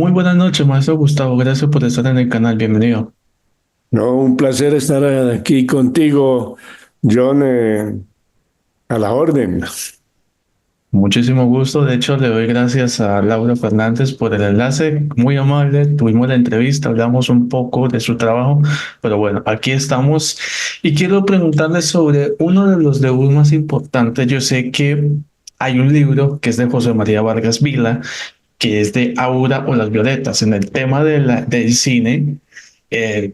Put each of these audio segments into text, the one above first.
Muy buenas noches, maestro Gustavo. Gracias por estar en el canal. Bienvenido. No, un placer estar aquí contigo, John, a la orden. Muchísimo gusto. De hecho, le doy gracias a Laura Fernández por el enlace. Muy amable. Tuvimos la entrevista, hablamos un poco de su trabajo, pero bueno, aquí estamos. Y quiero preguntarle sobre uno de los debuts más importantes. Yo sé que hay un libro que es de José María Vargas Vila, que es de Aura o las Violetas. En el tema del cine,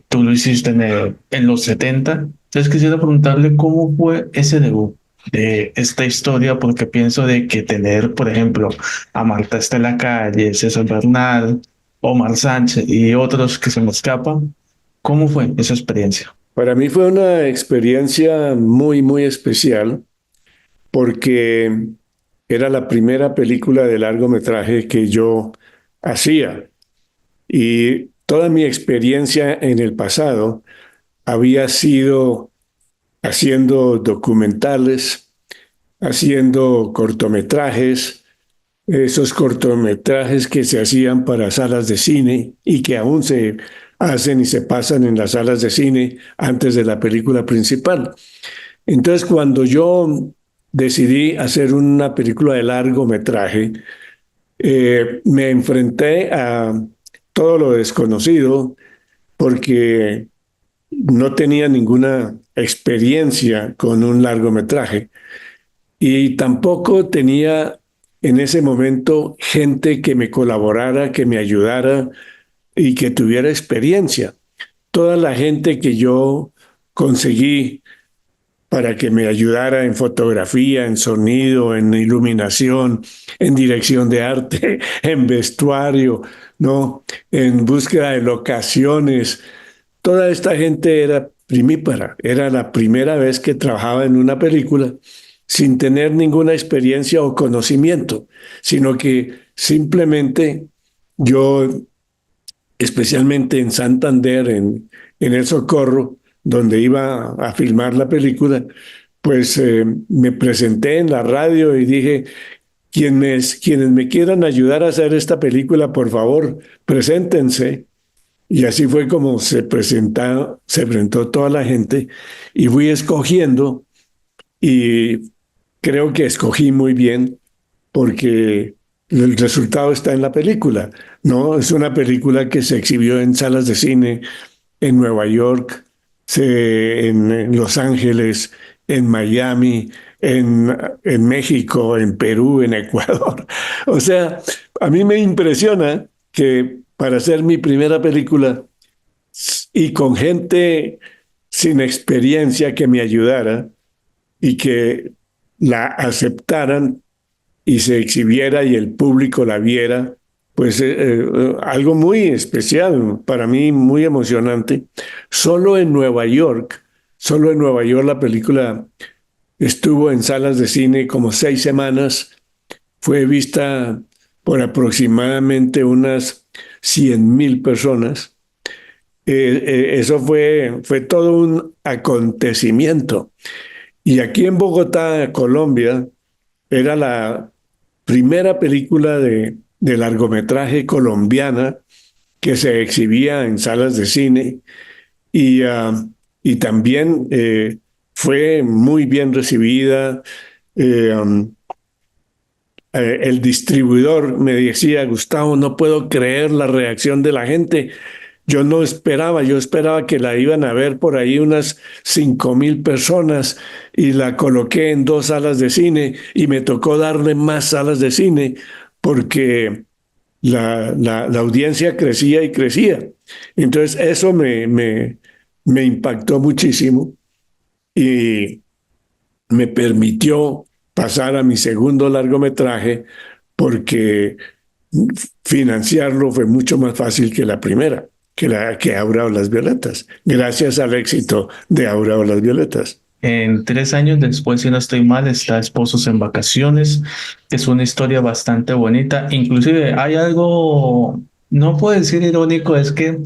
tú lo hiciste en los 70. Entonces quisiera preguntarle cómo fue ese debut de esta historia, porque pienso de que tener, por ejemplo, a Marta Estela Calle, César Bernal, Omar Sánchez y otros que se me escapan, ¿cómo fue esa experiencia? Para mí fue una experiencia muy, muy especial porque era la primera película de largometraje que yo hacía y toda mi experiencia en el pasado había sido haciendo documentales, haciendo cortometrajes, esos cortometrajes que se hacían para salas de cine y que aún se hacen y se pasan en las salas de cine antes de la película principal. Entonces, cuando yo decidí hacer una película de largometraje, me enfrenté a todo lo desconocido porque no tenía ninguna experiencia con un largometraje. Y tampoco tenía en ese momento gente que me colaborara, que me ayudara y que tuviera experiencia. Toda la gente que yo conseguí para que me ayudara en fotografía, en sonido, en iluminación, en dirección de arte, en vestuario, ¿no? En búsqueda de locaciones. Toda esta gente era primípara, era la primera vez que trabajaba en una película sin tener ninguna experiencia o conocimiento, sino que simplemente yo, especialmente en Santander, en El Socorro, donde iba a filmar la película, pues me presenté en la radio y dije, quienes me quieran ayudar a hacer esta película, por favor, preséntense. Y así fue como se presentó toda la gente y fui escogiendo y creo que escogí muy bien porque el resultado está en la película, ¿no? Es una película que se exhibió en salas de cine en Nueva York, en Los Ángeles, en Miami, en México, en Perú, en Ecuador. O sea, a mí me impresiona que para hacer mi primera película y con gente sin experiencia que me ayudara y que la aceptaran y se exhibiera y el público la viera, pues algo muy especial, para mí muy emocionante. Solo en Nueva York, solo en Nueva York la película estuvo en salas de cine como 6 semanas, fue vista por aproximadamente unas 100.000 personas. Eso fue todo un acontecimiento. Y aquí en Bogotá, Colombia, era la primera película de largometraje colombiana que se exhibía en salas de cine y, y también fue muy bien recibida. Eh, um, el distribuidor me decía, Gustavo, no puedo creer la reacción de la gente. Yo esperaba que la iban a ver por ahí unas 5.000 personas y la coloqué en 2 salas de cine y me tocó darle más salas de cine porque la audiencia crecía y crecía. Entonces eso me impactó muchísimo y me permitió pasar a mi segundo largometraje porque financiarlo fue mucho más fácil que la primera, que Aura o las Violetas, gracias al éxito de Aura o las Violetas. En 3 años después, si no estoy mal, está Esposos en Vacaciones. Es una historia bastante bonita. Inclusive hay algo, no puedo decir irónico, es que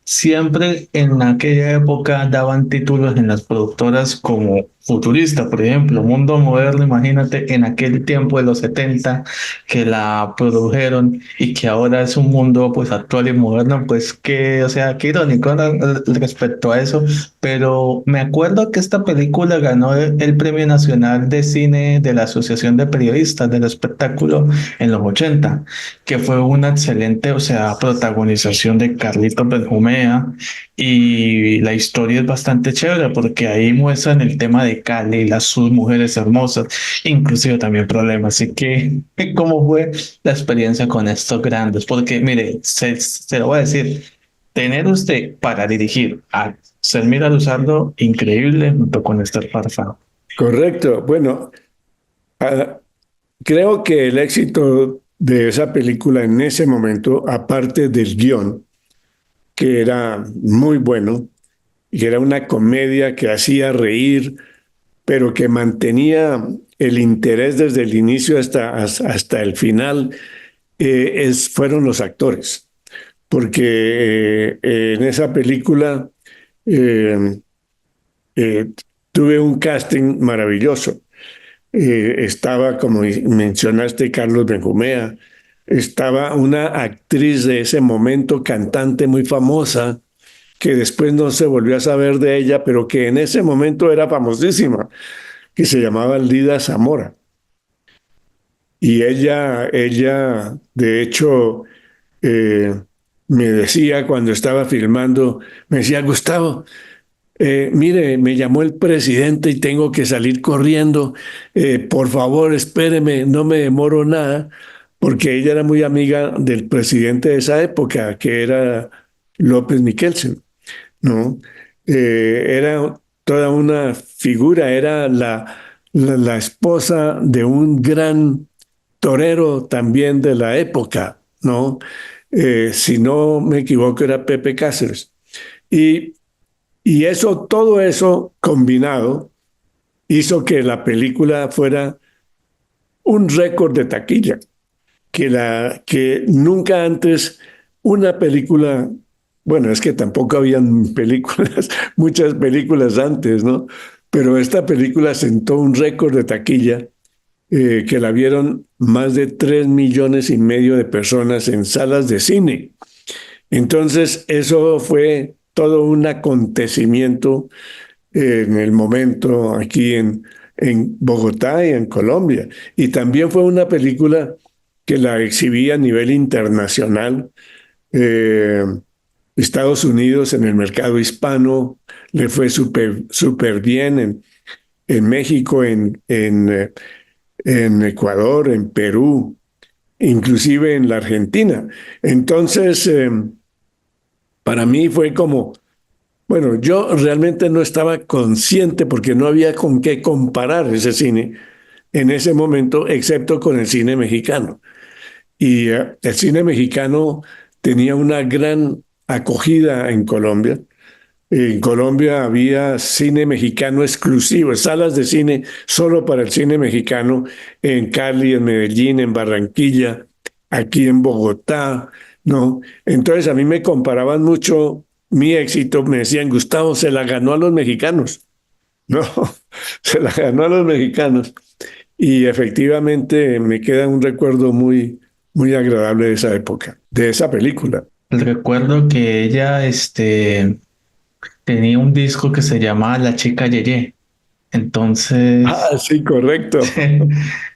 siempre en aquella época daban títulos en las productoras como futurista, por ejemplo, mundo moderno, imagínate en aquel tiempo de los 70 que la produjeron y que ahora es un mundo pues actual y moderno, pues que, o sea, qué irónico, ¿no? Respecto a eso, pero me acuerdo que esta película ganó el Premio Nacional de Cine de la Asociación de Periodistas del Espectáculo en los 80, que fue una excelente, o sea, protagonización de Carlitos Benjumea, y la historia es bastante chévere porque ahí muestran el tema de Cali, las sus mujeres hermosas, inclusive también problemas. Así que, ¿cómo fue la experiencia con estos grandes? Porque, mire, se lo voy a decir, tener usted para dirigir a Selmira Luzardo, increíble, junto con Esther Farfán. Correcto. Bueno, ah, creo que el éxito de esa película en ese momento, aparte del guión, que era muy bueno, y era una comedia que hacía reír, pero que mantenía el interés desde el inicio hasta el final, fueron los actores. Porque en esa película eh, eh, tuve un casting maravilloso. Estaba, como mencionaste, Carlos Benjumea, estaba una actriz de ese momento, cantante muy famosa, que después no se volvió a saber de ella, pero que en ese momento era famosísima, que se llamaba Lida Zamora. Y ella, de hecho, eh, me decía cuando estaba filmando, me decía, Gustavo, mire, me llamó el presidente y tengo que salir corriendo. Por favor, espéreme, no me demoro nada, porque ella era muy amiga del presidente de esa época, que era López Miquelsen, ¿no? Era toda una figura, era la esposa de un gran torero también de la época, ¿no? Si no me equivoco, era Pepe Cáceres. Y, y eso, todo eso combinado, hizo que la película fuera un récord de taquilla, que nunca antes una película, bueno, es que tampoco habían películas, muchas películas antes, ¿no? Pero esta película sentó un récord de taquilla, que la vieron más de 3,5 millones de personas en salas de cine. Entonces, eso fue todo un acontecimiento en el momento aquí en Bogotá y en Colombia. Y también fue una película que la exhibí a nivel internacional. Eh, Estados Unidos en el mercado hispano le fue súper bien en México, en Ecuador, en Perú, inclusive en la Argentina. Entonces, para mí fue como, bueno, yo realmente no estaba consciente porque no había con qué comparar ese cine en ese momento, excepto con el cine mexicano. Y el cine mexicano tenía una gran acogida en Colombia. En Colombia había cine mexicano exclusivo, salas de cine solo para el cine mexicano en Cali, en Medellín, en Barranquilla, aquí en Bogotá, ¿no? Entonces a mí me comparaban mucho mi éxito, me decían, Gustavo, se la ganó a los mexicanos. No, se la ganó a los mexicanos. Y efectivamente me queda un recuerdo muy agradable de esa época, de esa película. Recuerdo que ella, tenía un disco que se llamaba La Chica Yeye. Entonces, Ah, sí, correcto.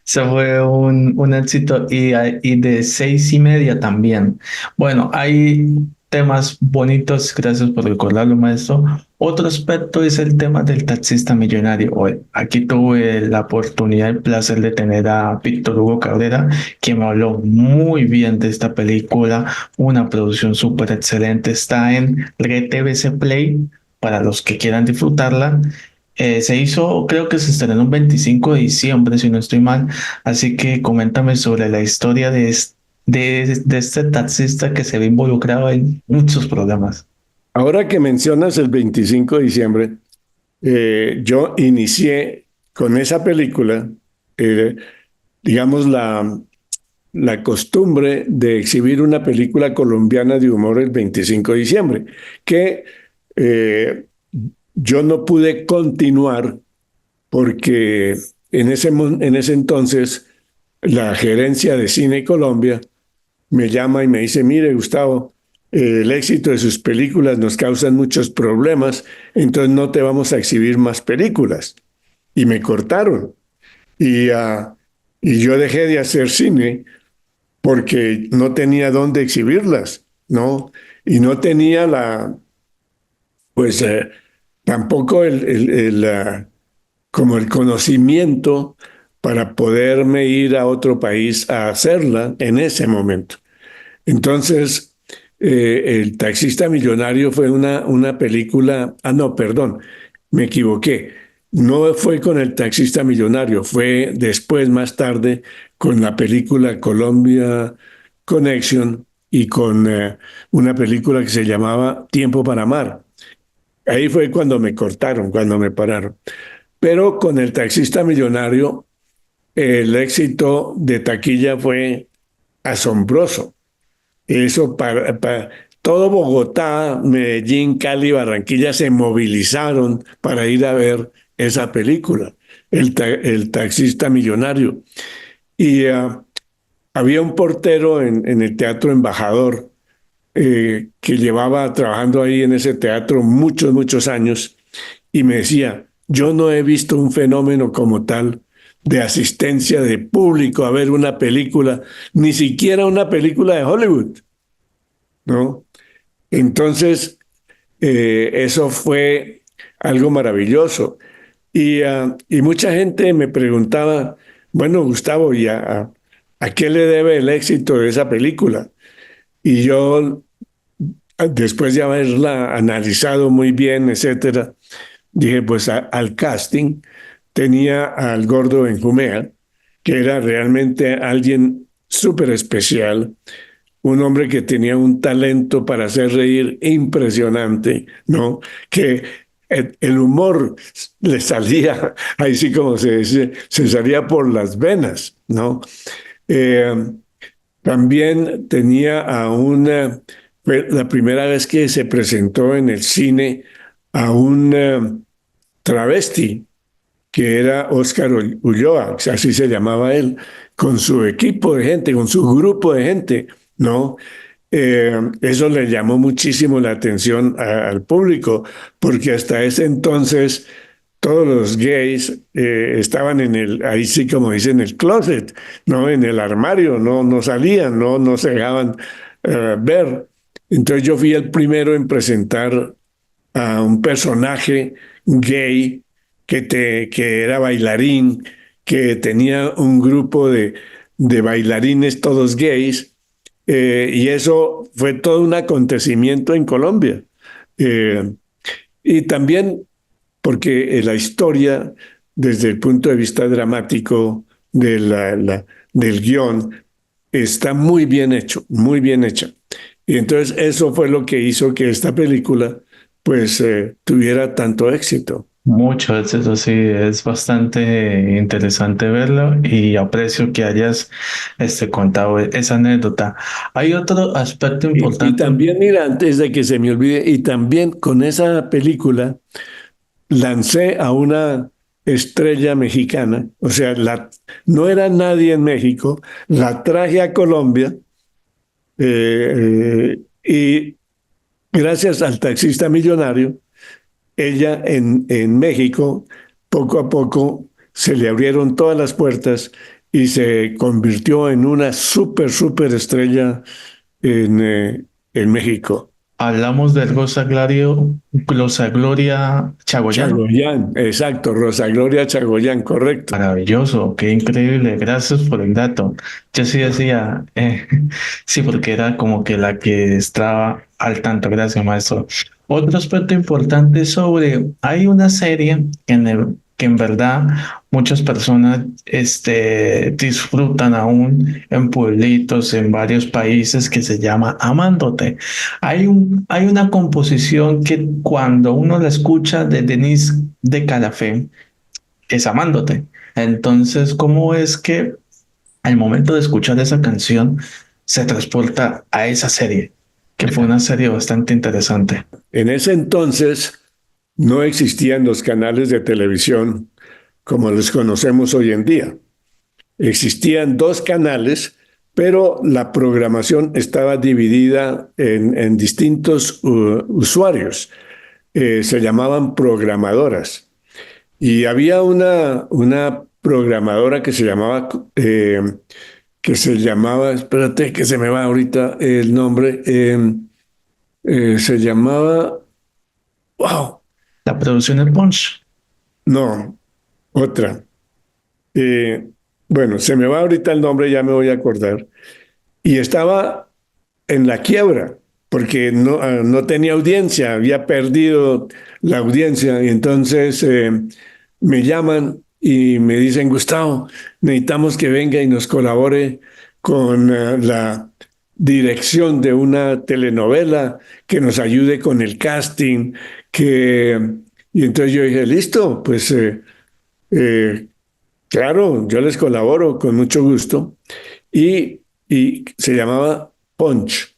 eso fue un éxito y de 6:30 también. Bueno, hay temas bonitos, gracias por recordarlo, maestro. Otro aspecto es el tema del taxista millonario. Hoy, aquí tuve la oportunidad, el placer de tener a Víctor Hugo Cabrera, que me habló muy bien de esta película, una producción súper excelente. Está en Red TVC Play para los que quieran disfrutarla. Se hizo, creo que se estrenó un 25 de diciembre, si no estoy mal. Así que coméntame sobre la historia de este taxista que se ve involucrado en muchos problemas. Ahora que mencionas el 25 de diciembre, yo inicié con esa película, eh, digamos, la costumbre de exhibir una película colombiana de humor el 25 de diciembre, que eh, yo no pude continuar porque en ese entonces la gerencia de Cine Colombia me llama y me dice, mire, Gustavo, el éxito de sus películas nos causan muchos problemas, entonces no te vamos a exhibir más películas. Y me cortaron. Y yo dejé de hacer cine porque no tenía dónde exhibirlas, ¿no? Y no tenía pues tampoco como el conocimiento para poderme ir a otro país a hacerla en ese momento. Entonces, El taxista millonario fue una película, no, perdón, me equivoqué. No fue con El taxista millonario, fue después, más tarde, con la película Colombia Connection y con una película que se llamaba Tiempo para amar. Ahí fue cuando me cortaron, cuando me pararon. Pero con El taxista millonario, el éxito de taquilla fue asombroso. Eso todo Bogotá, Medellín, Cali, Barranquilla se movilizaron para ir a ver esa película, El taxista millonario. Y había un portero en el Teatro Embajador que llevaba trabajando ahí en ese teatro muchos, muchos años y me decía, yo no he visto un fenómeno como tal de asistencia de público a ver una película, ni siquiera una película de Hollywood, ¿no? Entonces, eso fue algo maravilloso. Y mucha gente me preguntaba, bueno, Gustavo, ¿a qué le debe el éxito de esa película? Y yo, después de haberla analizado muy bien, etcétera, dije, pues al casting tenía al gordo Benjumea, que era realmente alguien súper especial, un hombre que tenía un talento para hacer reír impresionante, ¿no? Que el humor le salía, ahí sí como se dice, se salía por las venas, ¿no? Eh, También tenía fue la primera vez que se presentó en el cine a un travesti, que era Oscar Ulloa, así se llamaba él, con su equipo de gente, con su grupo de gente, ¿no? Eso le llamó muchísimo la atención al público, porque hasta ese entonces todos los gays estaban ahí sí como dicen, el closet, ¿no? En el armario, no salían, no se dejaban ver. Entonces yo fui el primero en presentar a un personaje gay que era bailarín, que tenía un grupo de bailarines todos gays, y eso fue todo un acontecimiento en Colombia. Eh, y también porque la historia, desde el punto de vista dramático del guión, está muy bien hecho, muy bien hecha. Y entonces eso fue lo que hizo que esta película pues tuviera tanto éxito. Mucho éxito, sí, es bastante interesante verlo y aprecio que hayas contado esa anécdota. Hay otro aspecto Y importante. también, mira, antes de que se me olvide, y también con esa película lancé a una estrella mexicana, o sea, no era nadie en México, la traje a Colombia y gracias al taxista millonario, ella en México, poco a poco se le abrieron todas las puertas y se convirtió en una súper estrella en México. Hablamos de Rosa Gloria Chagoyán. Chagoyán, exacto, Rosa Gloria Chagoyán, correcto. Maravilloso, qué increíble, gracias por el dato. Yo sí decía, sí, porque era como que la que estaba al tanto, gracias, maestro. Otro aspecto importante sobre, hay una serie que en verdad muchas personas disfrutan aún en pueblitos, en varios países, que se llama Amándote. Hay una composición que cuando uno la escucha de Denise de Calafé, es Amándote. Entonces, ¿cómo es que al momento de escuchar esa canción se transporta a esa serie? Que fue una serie bastante interesante. En ese entonces no existían los canales de televisión como los conocemos hoy en día. Existían dos canales, pero la programación estaba dividida en distintos usuarios. Se llamaban programadoras. Y había una programadora que se llamaba, espérate que se me va ahorita el nombre, se llamaba, wow, La producción del Punch. no, otra. Eh, bueno, se me va ahorita el nombre, ya me voy a acordar. Y estaba en la quiebra, porque no tenía audiencia, había perdido la audiencia. Y entonces me llaman y me dicen, Gustavo, necesitamos que venga y nos colabore con la dirección de una telenovela, que nos ayude con el casting, que... Y entonces yo dije, listo, pues eh, claro, yo les colaboro con mucho gusto. Y se llamaba Punch.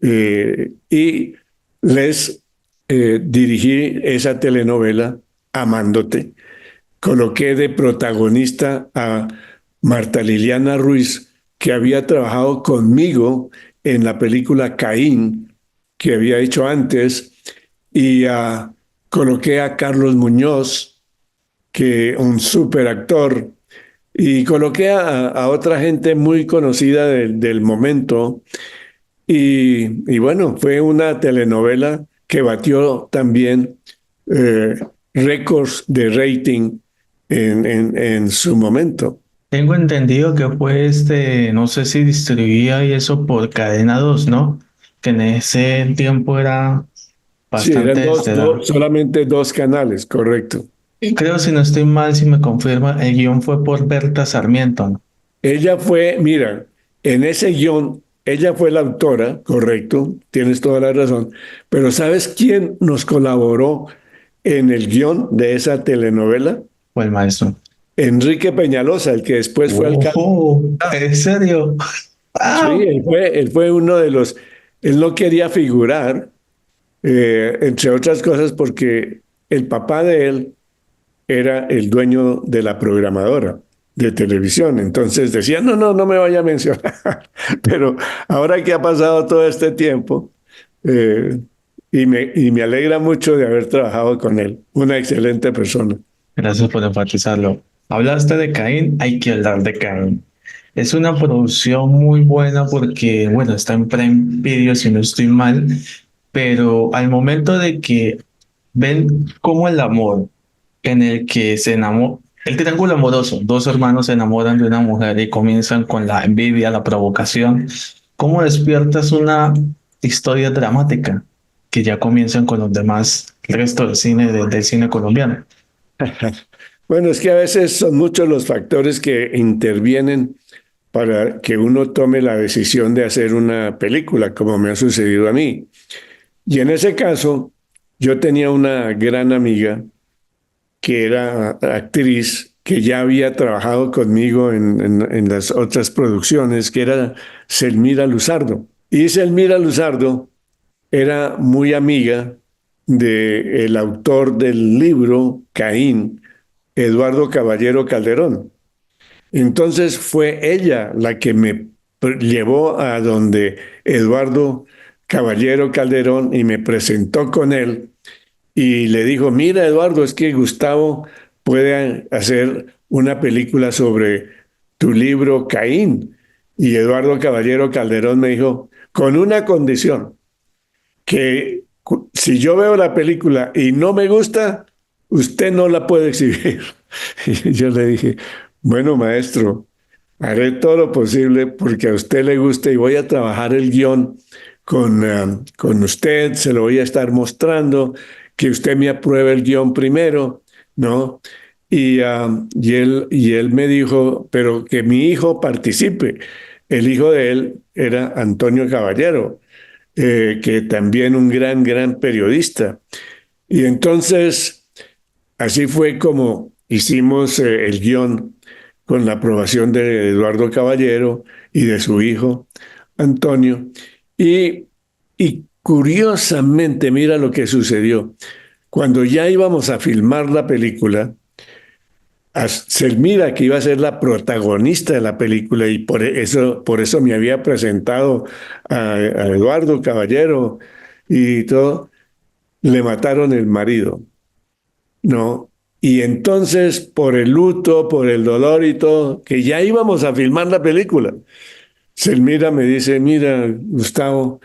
Y les dirigí esa telenovela Amándote. Coloqué de protagonista a Marta Liliana Ruiz, que había trabajado conmigo en la película Caín, que había hecho antes, y coloqué a Carlos Muñoz, que un súper actor, y coloqué a otra gente muy conocida del momento. Y bueno, fue una telenovela que batió también eh, récords de rating en su momento. Tengo entendido que fue no sé si distribuía y eso por Cadena 2, ¿no? Que en ese tiempo era Sí, eran bastante estelar. solamente dos canales, correcto. Y creo, si no estoy mal, si me confirma, el guión fue por Berta Sarmiento, ¿no? Ella fue, mira, en ese guión, ella fue la autora, correcto, tienes toda la razón, pero ¿sabes quién nos colaboró en el guión de esa telenovela? Fue el maestro. Enrique Peñalosa, el que después fue alcalde. ¡Oh! ¿En serio? Sí, ¡Wow! él fue uno de los, él no quería figurar, entre otras cosas porque el papá de él era el dueño de la programadora de televisión. Entonces decía, no, no, no me vaya a mencionar. Pero ahora que ha pasado todo este tiempo, eh, y me alegra mucho de haber trabajado con él, una excelente persona. Gracias por enfatizarlo. Hablaste de Caín, hay que hablar de Caín. Es una producción muy buena porque, bueno, está en Prime Video, si no estoy mal, pero al momento de que ven cómo el amor en el que se enamora, el triángulo amoroso, dos hermanos se enamoran de una mujer y comienzan con la envidia, la provocación, cómo despiertas una historia dramática que ya comienzan con los demás, el resto del cine, del cine colombiano. Bueno, es que a veces son muchos los factores que intervienen para que uno tome la decisión de hacer una película, como me ha sucedido a mí. Y en ese caso, yo tenía una gran amiga que era actriz, que ya había trabajado conmigo en las otras producciones, que era Selmira Luzardo. Y Selmira Luzardo era muy amiga del autor del libro Caín, Eduardo Caballero Calderón. Entonces fue ella la que me llevó a donde Eduardo Caballero Calderón y me presentó con él y le dijo, mira Eduardo, es que Gustavo puede hacer una película sobre tu libro Caín. Y Eduardo Caballero Calderón me dijo, con una condición, que si yo veo la película y no me gusta, usted no la puede exhibir. Y yo le dije, bueno, maestro, haré todo lo posible porque a usted le guste y voy a trabajar el guión con usted, se lo voy a estar mostrando, que usted me apruebe el guión primero, ¿no? Y él me dijo, pero que mi hijo participe. El hijo de él era Antonio Caballero, que también un gran, gran periodista. Y entonces, así fue como hicimos el guión con la aprobación de Eduardo Caballero y de su hijo Antonio. Y, y curiosamente, mira lo que sucedió. Cuando ya íbamos a filmar la película, Selmira, que iba a ser la protagonista de la película, y por eso me había presentado a Eduardo Caballero y todo, le mataron el marido, ¿no? Y entonces, por el luto, por el dolor y todo, que ya íbamos a filmar la película, Selmira me dice, mira, Gustavo,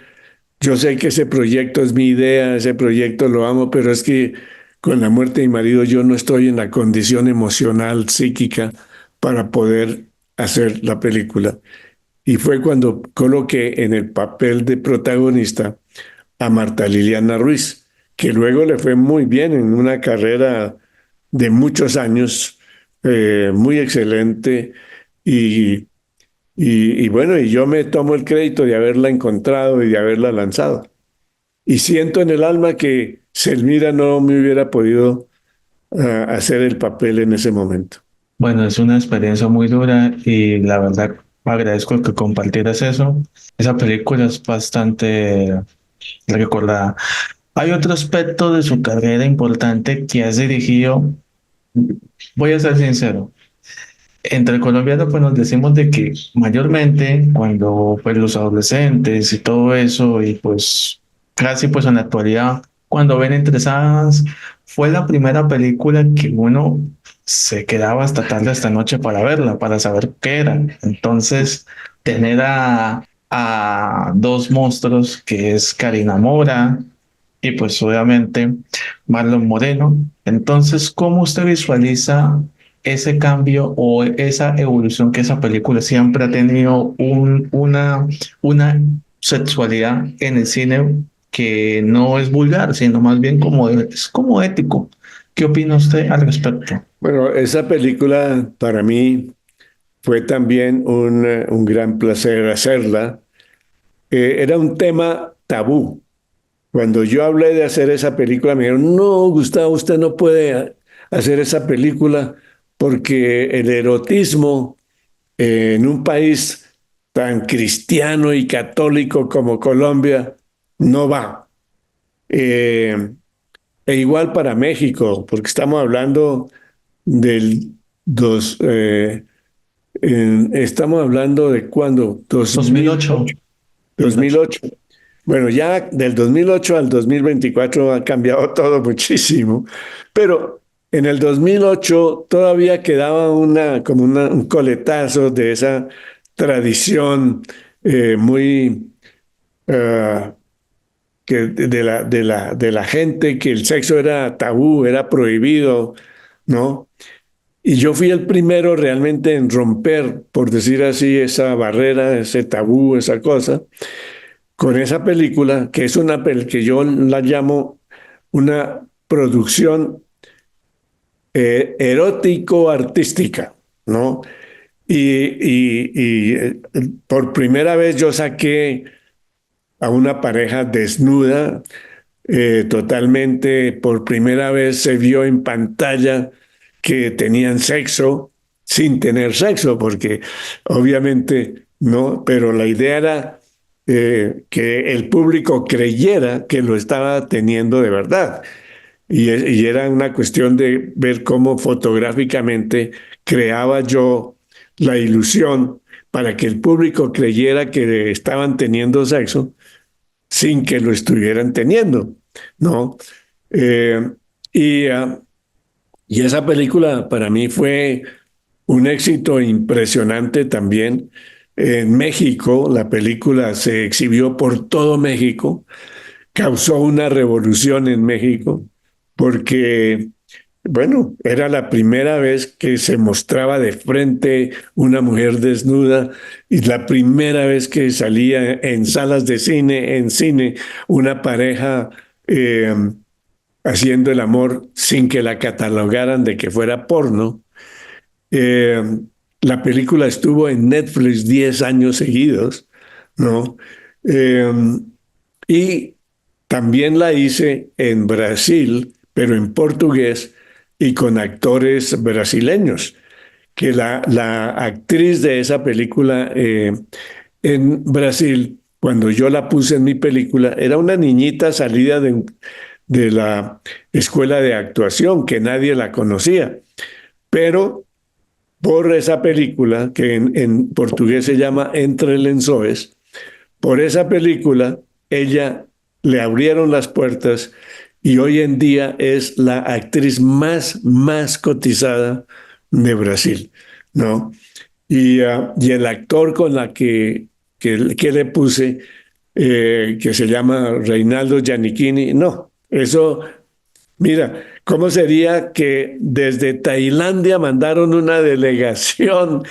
yo sé que ese proyecto es mi idea, ese proyecto lo amo, pero es que con la muerte de mi marido yo no estoy en la condición emocional, psíquica, para poder hacer la película. Y fue cuando coloqué en el papel de protagonista a Marta Liliana Ruiz, que luego le fue muy bien en una carrera de muchos años, muy excelente. Y, y bueno, y yo me tomo el crédito de haberla encontrado y de haberla lanzado. Y siento en el alma que Selmira no me hubiera podido hacer el papel en ese momento. Bueno, es una experiencia muy dura y la verdad agradezco que compartieras eso. Esa película es bastante recordada. Hay otro aspecto de su carrera importante que has dirigido. Voy a ser sincero. Entre colombianos, pues nos decimos de que mayormente cuando pues los adolescentes y todo eso, y pues casi pues en la actualidad, cuando ven Entre Sábanas, fue la primera película que uno se quedaba hasta tarde, hasta noche para verla, para saber qué era. Entonces, tener a dos monstruos que es Karina Mora y pues obviamente Marlon Moreno. Entonces, ¿cómo usted visualiza ese cambio o esa evolución que esa película siempre ha tenido una sexualidad en el cine que no es vulgar, sino más bien como es como ético? ¿Qué opina usted al respecto? Bueno, esa película para mí fue también un gran placer hacerla. Era un tema tabú. Cuando yo hablé de hacer esa película, me dijeron, no, Gustavo, usted no puede hacer esa película porque el erotismo en un país tan cristiano y católico como Colombia no va. Eh, E igual para México, porque estamos hablando del dos, estamos hablando de cuándo, 2008. 2008. 2008. Bueno, ya del 2008 al 2024 ha cambiado todo muchísimo, pero en el 2008 todavía quedaba un coletazo de esa tradición muy que de la gente, que el sexo era tabú, era prohibido, ¿no? Y yo fui el primero realmente en romper, por decir así, esa barrera, ese tabú, esa cosa, con esa película, que es una película que yo la llamo una producción erótico-artística, ¿no? Y por primera vez yo saqué a una pareja desnuda, totalmente, por primera vez se vio en pantalla que tenían sexo sin tener sexo, porque obviamente no, pero la idea era que el público creyera que lo estaba teniendo de verdad. Y era una cuestión de ver cómo fotográficamente creaba yo la ilusión para que el público creyera que estaban teniendo sexo sin que lo estuvieran teniendo, ¿no? Eh, y, ah, y esa película para mí fue un éxito impresionante también. En México, la película se exhibió por todo México, causó una revolución en México, porque, bueno, era la primera vez que se mostraba de frente una mujer desnuda y la primera vez que salía en salas de cine, en cine, una pareja eh, haciendo el amor sin que la catalogaran de que fuera porno. Eh, la película estuvo en Netflix 10 años seguidos, ¿no? Eh, y también la hice en Brasil, pero en portugués y con actores brasileños, que la actriz de esa película en Brasil, cuando yo la puse en mi película, era una niñita salida de la escuela de actuación, que nadie la conocía, pero por esa película, que en portugués se llama Entre Lençóis, por esa película ella le abrieron las puertas y hoy en día es la actriz más cotizada de Brasil, ¿no? Y el actor con la que le puse, que se llama Reinaldo Giannichini, no, eso, mira, ¿cómo sería que desde Tailandia mandaron una delegación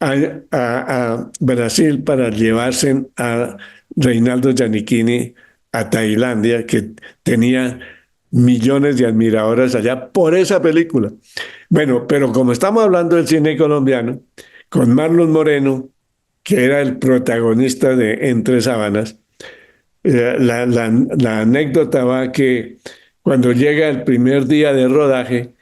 a, a Brasil para llevarse a Reinaldo Giannichini a Tailandia, que tenía millones de admiradores allá por esa película? Bueno, pero como estamos hablando del cine colombiano, con Marlon Moreno, que era el protagonista de Entre Sábanas, la anécdota va que cuando llega el primer día de rodaje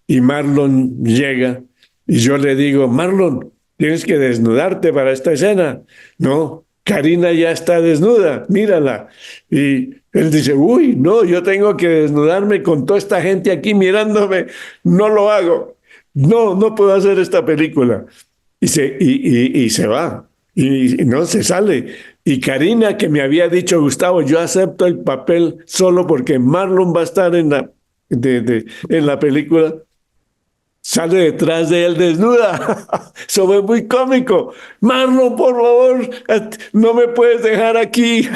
y Marlon llega y yo le digo, Marlon, tienes que desnudarte para esta escena. No, Karina ya está desnuda, mírala. Y él dice, uy, no, yo tengo que desnudarme con toda esta gente aquí mirándome, no lo hago. No, no puedo hacer esta película. Y se va, y no se sale. Y Karina, que me había dicho, Gustavo, yo acepto el papel solo porque Marlon va a estar en la película, sale detrás de él desnuda. Eso fue muy cómico. Marlon, por favor, no me puedes dejar aquí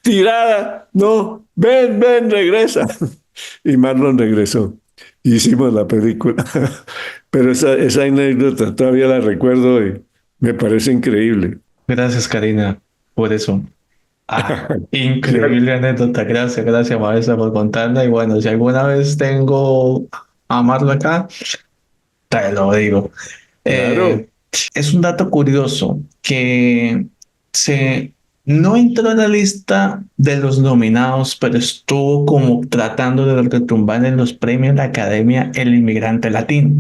tirada. No, ven, ven, regresa. Y Marlon regresó. Hicimos la película. Pero esa anécdota todavía la recuerdo y me parece increíble. Gracias, Karina, por eso. Increíble anécdota. Gracias, gracias, maestra, por contarla. Y bueno, si alguna vez tengo a Marlo acá, te lo digo. Claro. Eh, es un dato curioso que se no entró en la lista de los nominados, pero estuvo como tratando de retumbar en los premios de la Academia El Inmigrante Latino.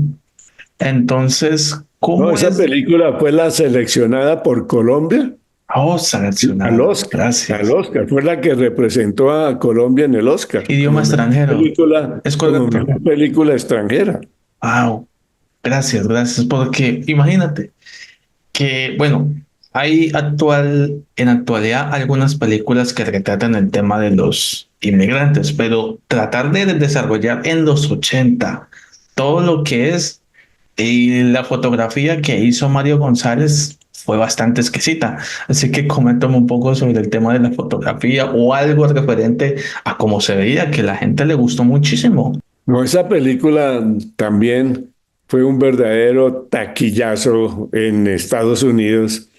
Entonces, No, ¿cómo esa es? película fue la seleccionada por Colombia Oh, al seleccionado. Oscar. Al Gracias. Oscar. Fue la que representó a Colombia en el Oscar Idioma extranjero. Es como correcto. mejor película extranjera. Wow. Gracias, gracias. Porque imagínate que, bueno, en actualidad algunas películas que retratan el tema de los inmigrantes, pero tratar de desarrollar en los 80 todo lo que es y la fotografía que hizo Mario González fue bastante exquisita. Así que coméntame un poco sobre el tema de la fotografía o algo referente a cómo se veía, que la gente le gustó muchísimo. No, esa película también fue un verdadero taquillazo en Estados Unidos,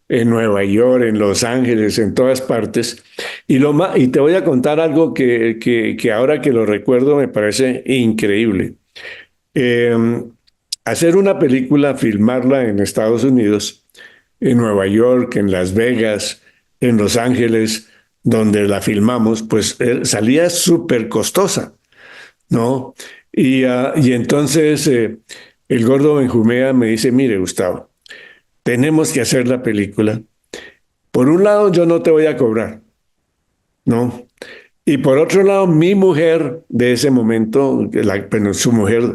en Nueva York, en Los Ángeles, en todas partes. Y te voy a contar algo que ahora que lo recuerdo me parece increíble. Eh, hacer una película, filmarla en Estados Unidos, en Nueva York, en Las Vegas, en Los Ángeles, donde la filmamos, pues salía súper costosa, ¿no? Y entonces el gordo Benjumea me dice, mire, Gustavo, tenemos que hacer la película. Por un lado, yo no te voy a cobrar, ¿no? Y por otro lado, mi mujer de ese momento, bueno, su mujer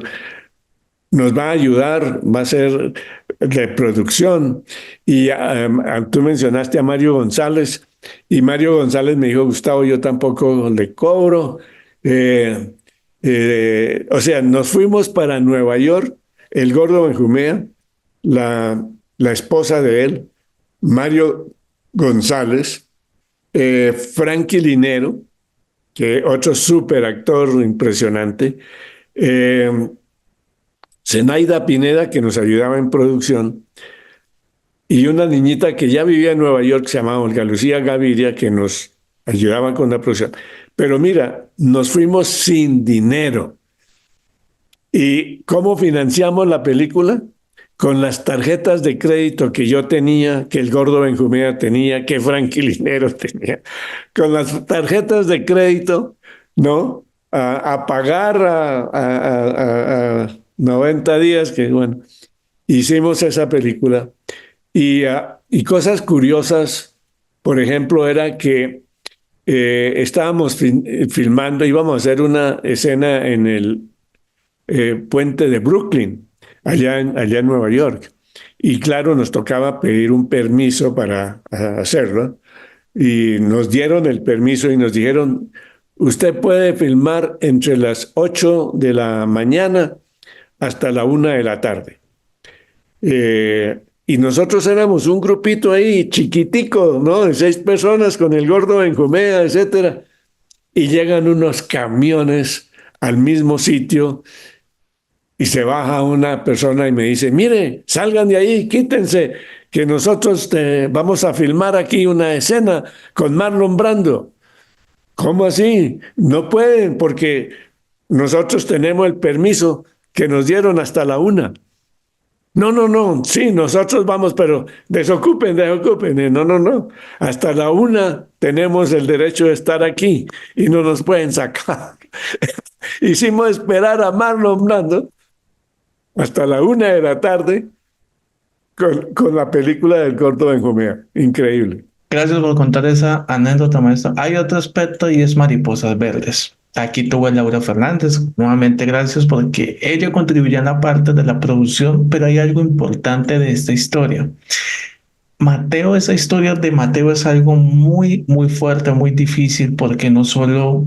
nos va a ayudar, va a ser de producción. Y tú mencionaste a Mario González, y Mario González me dijo, Gustavo, yo tampoco le cobro. Eh, o sea, nos fuimos para Nueva York, el gordo Benjumea, la esposa de él, Mario González, Frankie Linero, que otro súper actor impresionante, eh, Zenaida Pineda, que nos ayudaba en producción, y una niñita que ya vivía en Nueva York, se llamaba Olga Lucía Gaviria, que nos ayudaba con la producción. Pero mira, nos fuimos sin dinero. ¿Y cómo financiamos la película? Con las tarjetas de crédito que yo tenía, que el gordo Benjumea tenía, que Frankie Linero tenía. Con las tarjetas de crédito, ¿no? A pagar a 90 días, que bueno, hicimos esa película. Y cosas curiosas, por ejemplo, era que estábamos filmando, íbamos a hacer una escena en el puente de Brooklyn. allá en Nueva York. Y claro, nos tocaba pedir un permiso para hacerlo. Y nos dieron el permiso y nos dijeron, usted puede filmar entre las 8 de la mañana hasta la 1 de la tarde. Y nosotros éramos un grupito ahí chiquitico, ¿no? De 6 personas con el gordo Benjumea, etcétera. Y llegan unos camiones al mismo sitio y se baja una persona y me dice, mire, salgan de ahí, quítense, que nosotros vamos a filmar aquí una escena con Marlon Brando. ¿Cómo así? No pueden porque nosotros tenemos el permiso que nos dieron hasta la 1. No, no, no, sí, nosotros vamos, pero desocupen, desocupen. No, no, no. Hasta la 1 tenemos el derecho de estar aquí y no nos pueden sacar. Hicimos esperar a Marlon Brando hasta la 1 de la tarde con la película del corto Benjumea. Increíble. Gracias por contar esa anécdota, maestro. Hay otro aspecto y es Mariposas Verdes. Aquí tuvo a Laura Fernández. Nuevamente, gracias porque ella contribuye en la parte de la producción, pero hay algo importante de esta historia. Mateo, esa historia de Mateo es algo muy, muy fuerte, muy difícil, porque no solo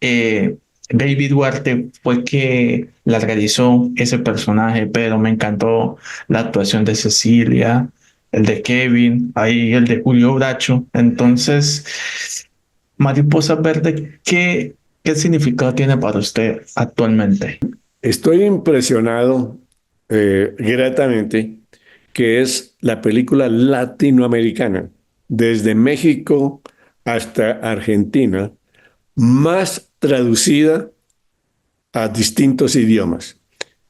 eh, Baby Duarte fue que la realizó ese personaje, pero me encantó la actuación de Cecilia, el de Kevin, ahí el de Julio Bracho. Entonces, Mariposa Verde, ¿qué significado tiene para usted actualmente? Estoy impresionado gratamente que es la película latinoamericana, desde México hasta Argentina, más traducida a distintos idiomas.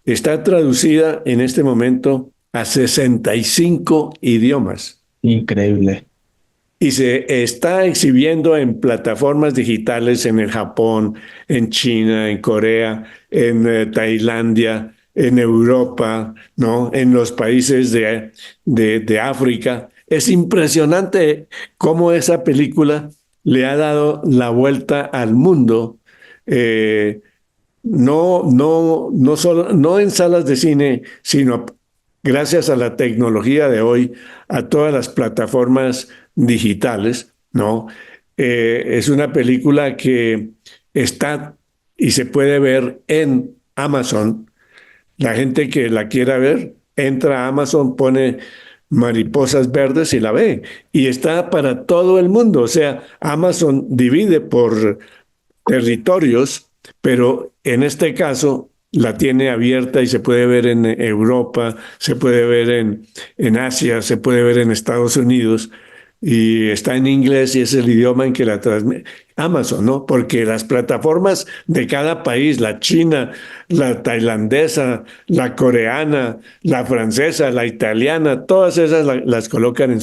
Está traducida en este momento a 65 idiomas Increíble. y se está exhibiendo en plataformas digitales en el Japón, en China, en Corea, en Tailandia, en Europa, ¿no? En los países de África. Es impresionante cómo esa película le ha dado la vuelta al mundo. eh, no solo, no en salas de cine, sino gracias a la tecnología de hoy, a todas las plataformas digitales, ¿no? Es una película que está y se puede ver en Amazon. La gente que la quiera ver, entra a Amazon, pone Mariposas Verdes y la ve. Y está para todo el mundo. O sea, Amazon divide por territorios, pero en este caso la tiene abierta y se puede ver en Europa, se puede ver en Asia, se puede ver en Estados Unidos y está en inglés y es el idioma en que la transmite Amazon, ¿no? Porque las plataformas de cada país, la china, la tailandesa, la coreana, la francesa, la italiana, todas esas las colocan en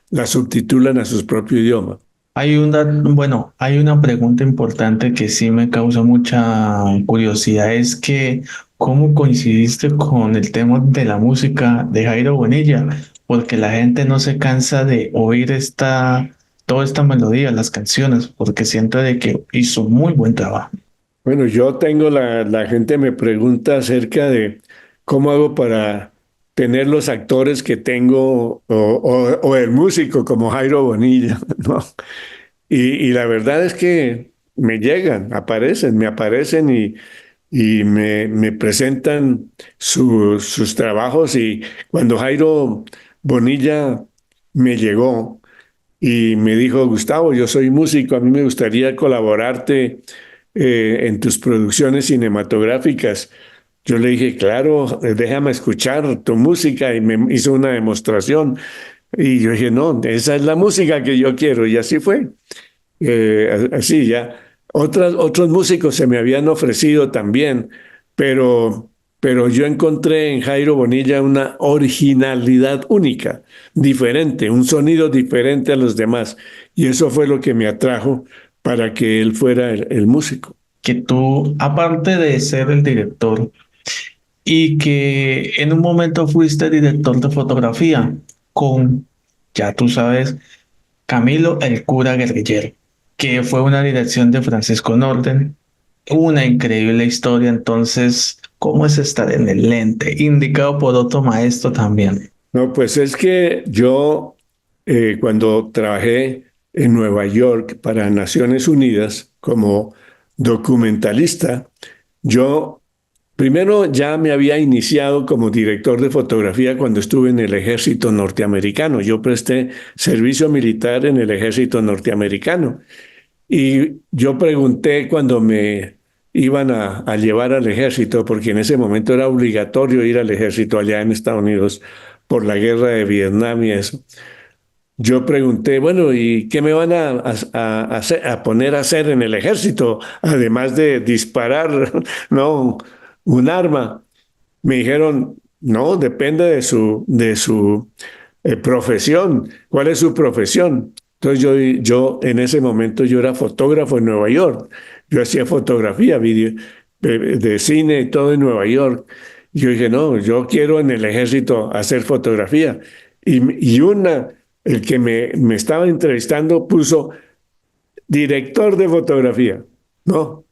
las subtitulan a su propio idioma. Hay una pregunta importante que sí me causa mucha curiosidad, es que ¿cómo coincidiste con el tema de la música de Jairo Bonilla? Porque la gente no se cansa de oír toda esta melodía, las canciones, porque siento de que hizo muy buen trabajo. Bueno, yo tengo la gente me pregunta acerca de cómo hago para tener los actores que tengo o el músico como Jairo Bonilla, ¿no? Y la verdad es que me llegan, me aparecen y me presentan sus trabajos y cuando Jairo Bonilla me llegó, y me dijo, Gustavo, yo soy músico, a mí me gustaría colaborarte en tus producciones cinematográficas. Yo le dije, claro, déjame escuchar tu música y me hizo una demostración. Y yo dije, no, esa es la música que yo quiero. Y así fue. Así ya. Otros músicos se me habían ofrecido también, pero, pero yo encontré en Jairo Bonilla una originalidad única, diferente, un sonido diferente a los demás. Y eso fue lo que me atrajo para que él fuera el músico. Que tú, aparte de ser el director y que en un momento fuiste director de fotografía con, ya tú sabes, Camilo el cura guerrillero, que fue una dirección de Francisco Norden, una increíble historia. Entonces, ¿Cómo es estar en el lente? Indicado por otro maestro también. No, pues es que yo cuando trabajé en Nueva York para Naciones Unidas como documentalista, yo primero ya me había iniciado como director de fotografía cuando estuve en el ejército norteamericano. Yo presté servicio militar en el ejército norteamericano. Y yo pregunté cuando me iban a llevar al ejército, porque en ese momento era obligatorio ir al ejército allá en Estados Unidos por la guerra de Vietnam y eso. Yo pregunté, bueno, ¿y qué me van a poner a hacer en el ejército? Además de disparar, ¿no? Un arma. Me dijeron, no, depende de su profesión. ¿Cuál es su profesión? Entonces yo en ese momento yo era fotógrafo en Nueva York. Yo hacía fotografía, vídeo de cine y todo en Nueva York. Y yo dije, no, yo quiero en el ejército hacer fotografía. El que me estaba entrevistando puso director de fotografía, ¿no?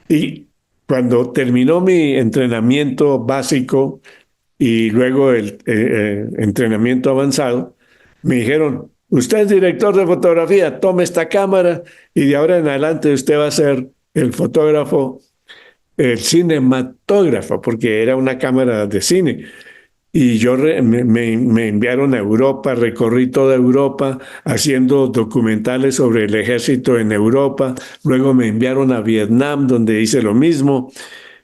Y cuando terminó mi entrenamiento básico y luego el entrenamiento avanzado, me dijeron, usted es director de fotografía, tome esta cámara y de ahora en adelante usted va a ser el fotógrafo, el cinematógrafo, porque era una cámara de cine. Y me enviaron a Europa, recorrí toda Europa haciendo documentales sobre el ejército en Europa. Luego me enviaron a Vietnam, donde hice lo mismo.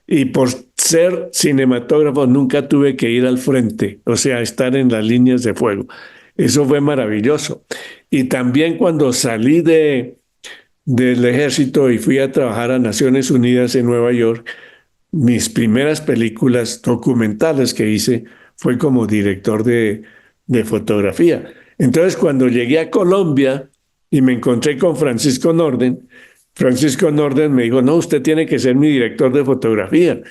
Y por ser cinematógrafo nunca tuve que ir al frente, o sea, estar en las líneas de fuego. Eso fue maravilloso. Y también cuando salí del ejército y fui a trabajar a Naciones Unidas en Nueva York, mis primeras películas documentales que hice fue como director de fotografía. Entonces, cuando llegué a Colombia y me encontré con Francisco Norden me dijo, no, usted tiene que ser mi director de fotografía.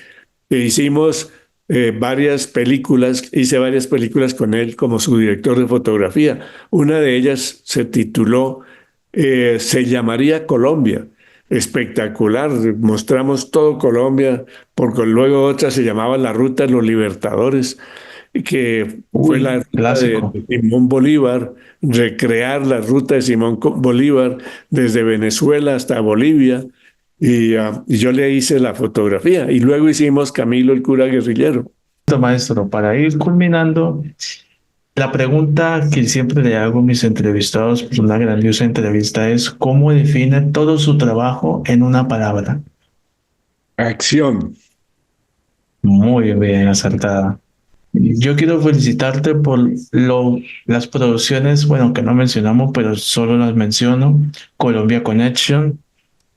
E hicimos hice varias películas con él como su director de fotografía. Una de ellas se tituló Se llamaría Colombia. Espectacular, mostramos todo Colombia, porque luego otra se llamaba La Ruta de los Libertadores, que fue la Uy, ruta clásico. de Simón Bolívar, recrear la ruta de Bolívar desde Venezuela hasta Bolivia, y yo le hice la fotografía, y luego hicimos Camilo el cura guerrillero. Maestro, para ir culminando, la pregunta que siempre le hago a mis entrevistados por una grandiosa entrevista es ¿cómo define todo su trabajo en una palabra? Acción. Muy bien acertada. Yo quiero felicitarte por las producciones, bueno, que no mencionamos, pero solo las menciono. Colombia Connection,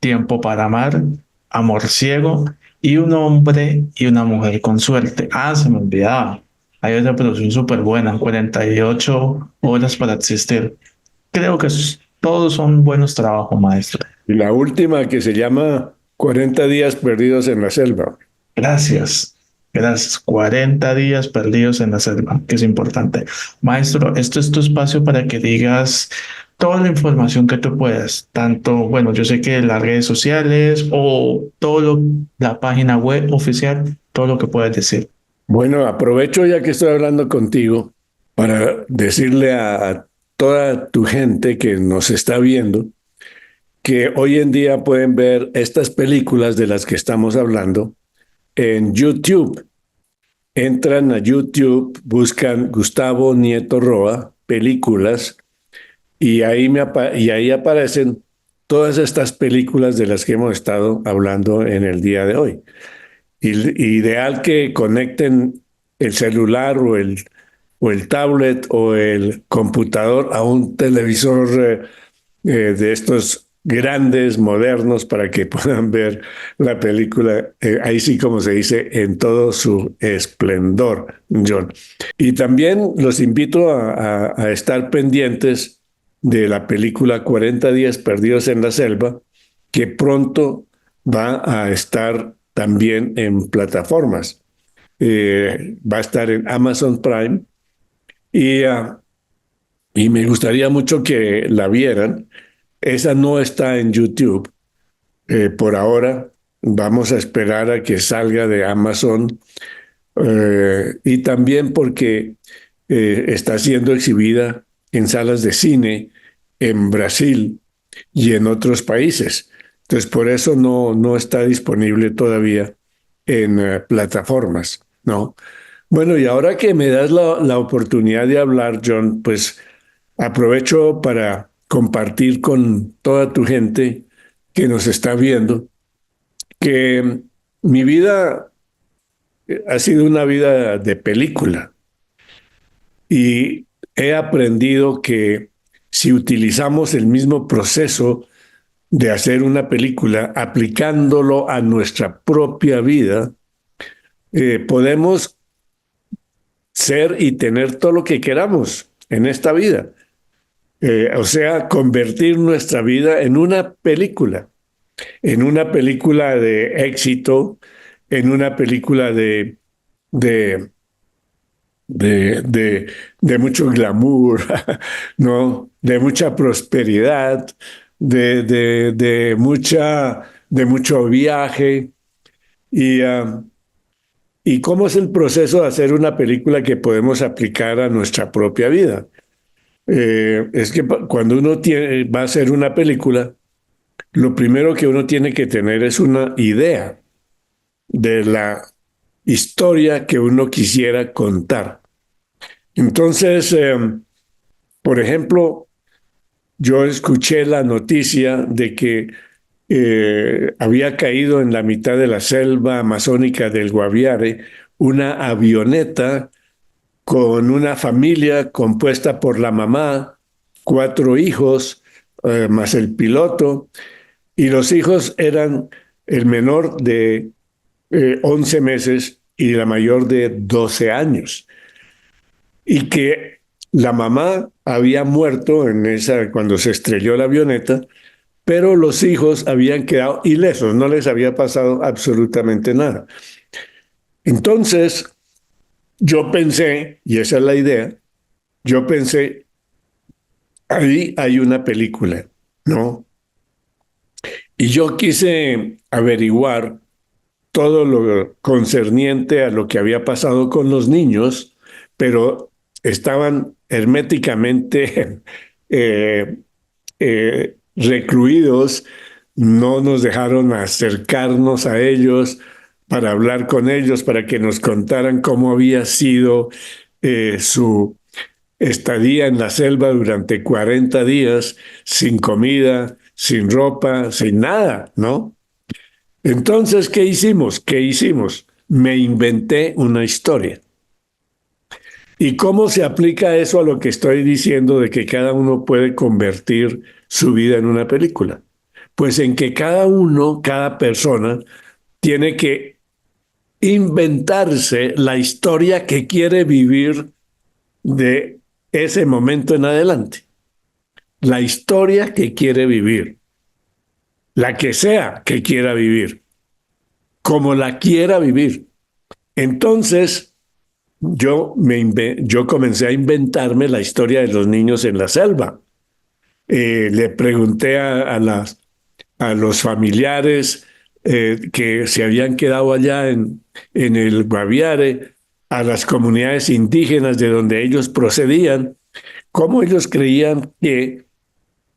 Tiempo para Amar, Amor Ciego y Un hombre y una mujer con suerte. Ah, se me olvidaba. Hay otra producción súper buena, 48 horas para existir. Creo que todos son buenos trabajos, maestro. Y la última que se llama 40 días perdidos en la selva. Gracias. Gracias. 40 días perdidos en la selva, que es importante. Maestro, esto es tu espacio para que digas toda la información que tú puedas. Tanto, bueno, yo sé que las redes sociales o la página web oficial, todo lo que puedas decir. Bueno, aprovecho ya que estoy hablando contigo para decirle a toda tu gente que nos está viendo que hoy en día pueden ver estas películas de las que estamos hablando en YouTube. Entran a YouTube, buscan Gustavo Nieto Roa, películas, y ahí aparecen todas estas películas de las que hemos estado hablando en el día de hoy. Ideal que conecten el celular o el tablet o el computador a un televisor de estos grandes, modernos, para que puedan ver la película, ahí sí como se dice, en todo su esplendor, John. Y también los invito a estar pendientes de la película 40 días perdidos en la selva, que pronto va a estar también en plataformas. Va a estar en Amazon Prime y me gustaría mucho que la vieran. Esa no está en YouTube por ahora, Vamos a esperar a que salga de Amazon, y también porque está siendo exhibida en salas de cine en Brasil y en otros países. Entonces, por eso no está disponible todavía en plataformas, ¿no? Bueno, y ahora que me das la oportunidad de hablar, John, pues aprovecho para compartir con toda tu gente que nos está viendo que mi vida ha sido una vida de película y he aprendido que si utilizamos el mismo proceso de hacer una película, aplicándolo a nuestra propia vida, podemos ser y tener todo lo que queramos en esta vida. O sea, convertir nuestra vida en una película de éxito, en una película de, de mucho glamour, ¿no? De mucha prosperidad, de mucho viaje. Y, ¿y cómo es el proceso de hacer una película que podemos aplicar a nuestra propia vida? Es que cuando va a hacer una película, lo primero que uno tiene que tener es una idea de la historia que uno quisiera contar. Entonces, por ejemplo, yo escuché la noticia de que había caído en la mitad de la selva amazónica del Guaviare una avioneta con una familia compuesta por la mamá, cuatro hijos, más el piloto, y los hijos eran el menor de 11 meses y la mayor de 12 años. Y que la mamá había muerto cuando se estrelló la avioneta, pero los hijos habían quedado ilesos, no les había pasado absolutamente nada. Entonces, yo pensé, y esa es la idea, yo pensé, ahí hay una película, ¿no? Y yo quise averiguar todo lo concerniente a lo que había pasado con los niños, pero estaban herméticamente eh, recluidos, no nos dejaron acercarnos a ellos para hablar con ellos, para que nos contaran cómo había sido su estadía en la selva durante 40 días, sin comida, sin ropa, sin nada, ¿no? Entonces, ¿qué hicimos? ¿Qué hicimos? Me inventé una historia. ¿Y cómo se aplica eso a lo que estoy diciendo de que cada uno puede convertir su vida en una película? Pues en que cada uno, cada persona, tiene que inventarse la historia que quiere vivir de ese momento en adelante. La historia que quiere vivir, la que sea que quiera vivir, como la quiera vivir. Entonces, yo comencé a inventarme la historia de los niños en la selva. Le pregunté a los familiares que se habían quedado allá en el Guaviare, a las comunidades indígenas de donde ellos procedían, cómo ellos creían que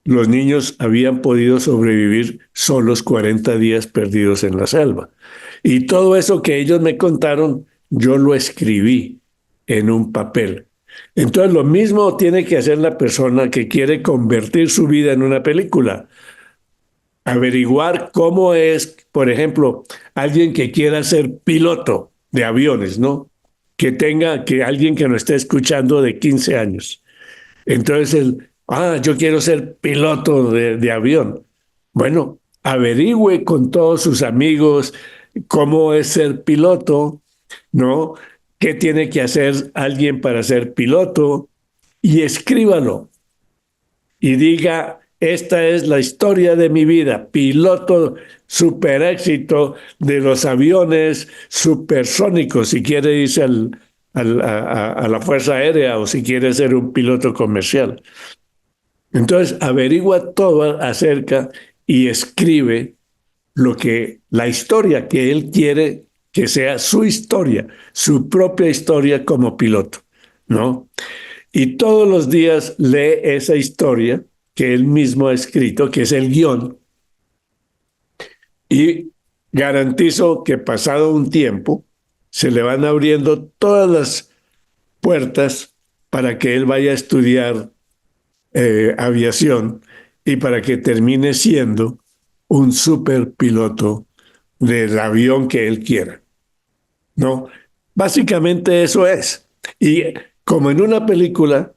los niños habían podido sobrevivir solos 40 días perdidos en la selva. Y todo eso que ellos me contaron, yo lo escribí en un papel. Entonces lo mismo tiene que hacer la persona que quiere convertir su vida en una película. Averiguar cómo es, por ejemplo, alguien que quiera ser piloto de aviones, ¿no? Que alguien que nos esté escuchando de 15 años. Entonces, yo quiero ser piloto de avión. Bueno, averigüe con todos sus amigos cómo es ser piloto, ¿no? ¿Qué tiene que hacer alguien para ser piloto? Y escríbalo y diga, esta es la historia de mi vida, piloto super éxito de los aviones supersónicos, si quiere irse a la Fuerza Aérea o si quiere ser un piloto comercial. Entonces, averigua todo acerca y escribe la historia que él quiere que sea su historia, su propia historia como piloto, ¿no? Y todos los días lee esa historia que él mismo ha escrito, que es el guión, y garantizo que pasado un tiempo se le van abriendo todas las puertas para que él vaya a estudiar aviación y para que termine siendo un super piloto del avión que él quiera, ¿no? Básicamente eso es. Y como en una película,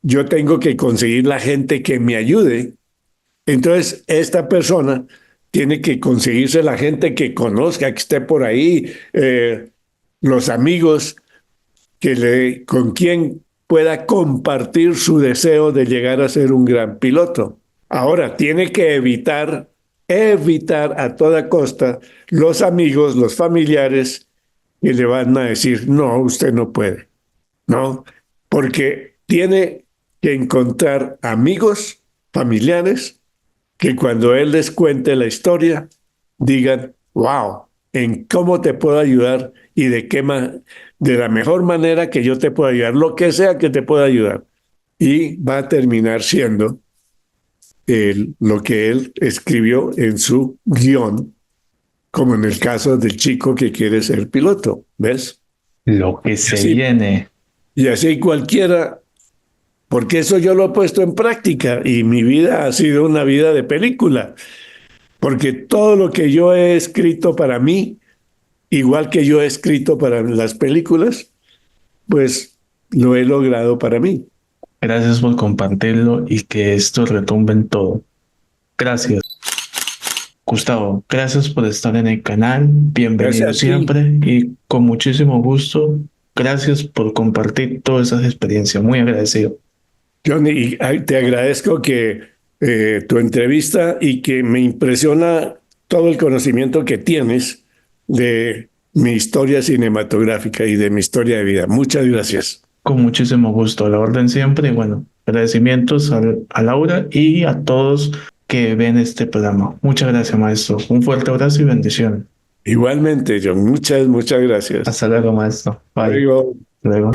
yo tengo que conseguir la gente que me ayude. Entonces, esta persona tiene que conseguirse la gente que conozca, que esté por ahí, los amigos con quien pueda compartir su deseo de llegar a ser un gran piloto. Ahora, tiene que evitar a toda costa los amigos, los familiares que le van a decir, no, usted no puede, ¿no? Porque tiene que encontrar amigos, familiares, que cuando él les cuente la historia, digan, wow, ¿en cómo te puedo ayudar y de la mejor manera que yo te puedo ayudar, lo que sea que te pueda ayudar? Y va a terminar siendo lo que él escribió en su guión, como en el caso del chico que quiere ser piloto, ¿ves? Lo que Y se así, viene. y así cualquiera, porque eso yo lo he puesto en práctica y mi vida ha sido una vida de película. Porque todo lo que yo he escrito para mí, igual que yo he escrito para las películas, pues lo he logrado para mí. Gracias por compartirlo y que esto retumbe en todo. Gracias. Gustavo, gracias por estar en el canal. Gracias Bienvenido a ti, siempre y con muchísimo gusto. Gracias por compartir todas esas experiencias. Muy agradecido. Johnny, y te agradezco que tu entrevista y que me impresiona todo el conocimiento que tienes de mi historia cinematográfica y de mi historia de vida. Muchas gracias. Con muchísimo gusto. A la orden siempre. Y bueno, agradecimientos a Laura y a todos que ven este programa. Muchas gracias, maestro. Un fuerte abrazo y bendiciones. Igualmente, John, muchas gracias. Hasta luego, maestro. Bye. Luego. Luego.